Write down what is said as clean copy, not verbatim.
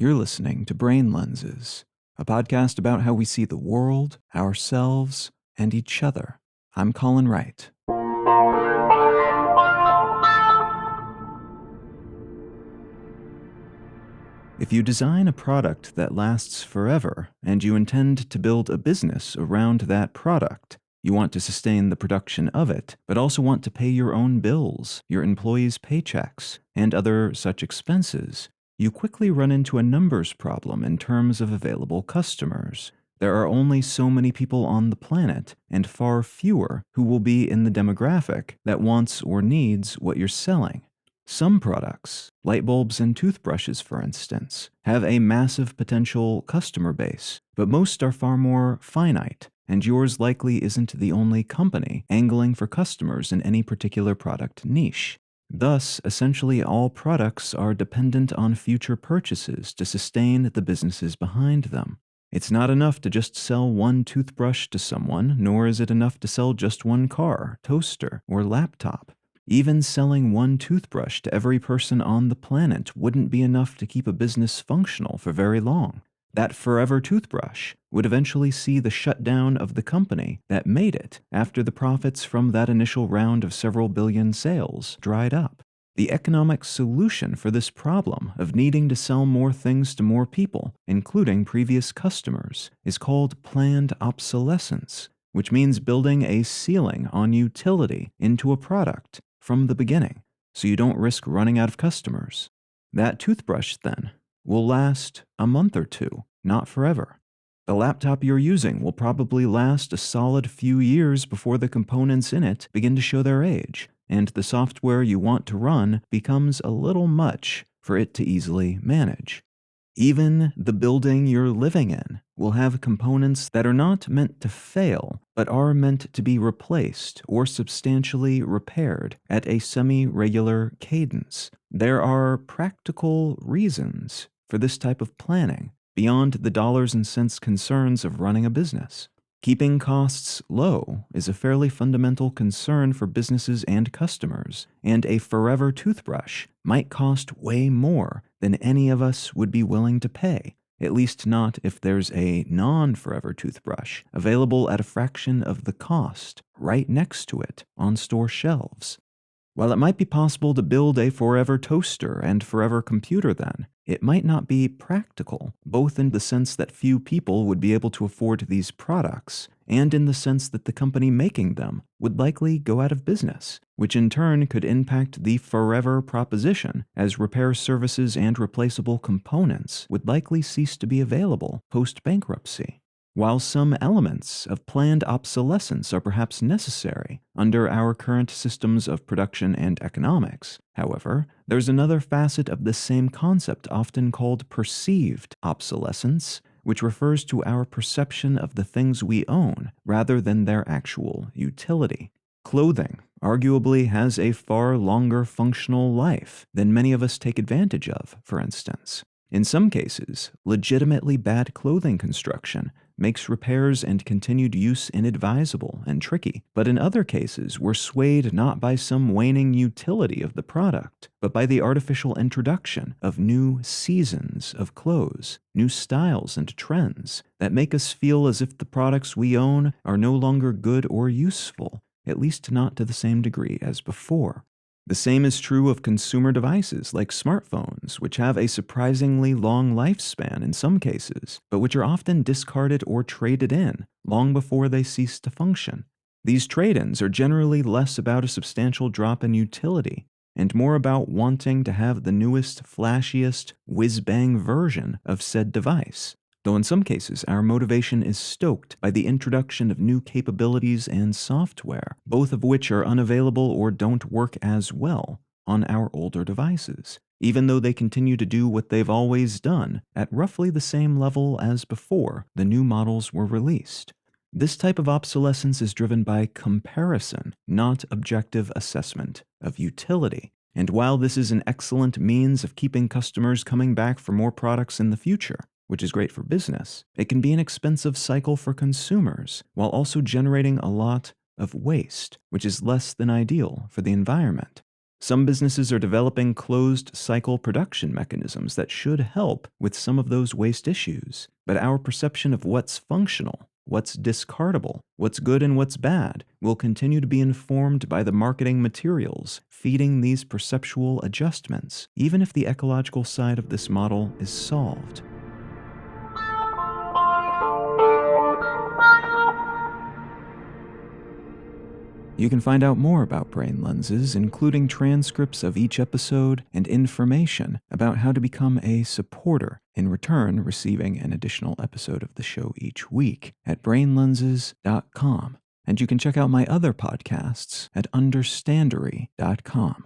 You're listening to Brain Lenses, a podcast about how we see the world, ourselves, and each other. I'm Colin Wright. If you design a product that lasts forever, and you intend to build a business around that product, you want to sustain the production of it, but also want to pay your own bills, your employees' paychecks, and other such expenses, you quickly run into a numbers problem in terms of available customers. There are only so many people on the planet, and far fewer who will be in the demographic that wants or needs what you're selling. Some products, light bulbs and toothbrushes for instance, have a massive potential customer base, but most are far more finite, and yours likely isn't the only company angling for customers in any particular product niche. Thus, essentially all products are dependent on future purchases to sustain the businesses behind them. It's not enough to just sell one toothbrush to someone, nor is it enough to sell just one car, toaster, or laptop. Even selling one toothbrush to every person on the planet wouldn't be enough to keep a business functional for very long. That forever toothbrush would eventually see the shutdown of the company that made it after the profits from that initial round of several billion sales dried up. The economic solution for this problem of needing to sell more things to more people, including previous customers, is called planned obsolescence, which means building a ceiling on utility into a product from the beginning, so you don't risk running out of customers. That toothbrush, then, will last a month or two, not forever. The laptop you're using will probably last a solid few years before the components in it begin to show their age, and the software you want to run becomes a little much for it to easily manage. Even the building you're living in will have components that are not meant to fail, but are meant to be replaced or substantially repaired at a semi-regular cadence. There are practical reasons for this type of planning, beyond the dollars and cents concerns of running a business. Keeping costs low is a fairly fundamental concern for businesses and customers, and a forever toothbrush might cost way more than any of us would be willing to pay, at least not if there's a non-forever toothbrush available at a fraction of the cost right next to it on store shelves. While it might be possible to build a forever toaster and forever computer then, it might not be practical, both in the sense that few people would be able to afford these products, and in the sense that the company making them would likely go out of business, which in turn could impact the forever proposition, as repair services and replaceable components would likely cease to be available post-bankruptcy. While some elements of planned obsolescence are perhaps necessary under our current systems of production and economics, however, there's another facet of this same concept often called perceived obsolescence, which refers to our perception of the things we own rather than their actual utility. Clothing arguably has a far longer functional life than many of us take advantage of, for instance. In some cases, legitimately bad clothing construction makes repairs and continued use inadvisable and tricky, but in other cases we're swayed not by some waning utility of the product, but by the artificial introduction of new seasons of clothes, new styles and trends that make us feel as if the products we own are no longer good or useful, at least not to the same degree as before. The same is true of consumer devices like smartphones, which have a surprisingly long lifespan in some cases, but which are often discarded or traded in long before they cease to function. These trade-ins are generally less about a substantial drop in utility and more about wanting to have the newest, flashiest, whiz-bang version of said device. Though in some cases our motivation is stoked by the introduction of new capabilities and software, both of which are unavailable or don't work as well on our older devices, even though they continue to do what they've always done at roughly the same level as before the new models were released. This type of obsolescence is driven by comparison, not objective assessment of utility. And while this is an excellent means of keeping customers coming back for more products in the future, which is great for business, it can be an expensive cycle for consumers, while also generating a lot of waste, which is less than ideal for the environment. Some businesses are developing closed-cycle production mechanisms that should help with some of those waste issues. But our perception of what's functional, what's discardable, what's good and what's bad will continue to be informed by the marketing materials feeding these perceptual adjustments, even if the ecological side of this model is solved. You can find out more about brain lenses, including transcripts of each episode and information about how to become a supporter, in return receiving an additional episode of the show each week at brainlenses.com. And you can check out my other podcasts at understandery.com.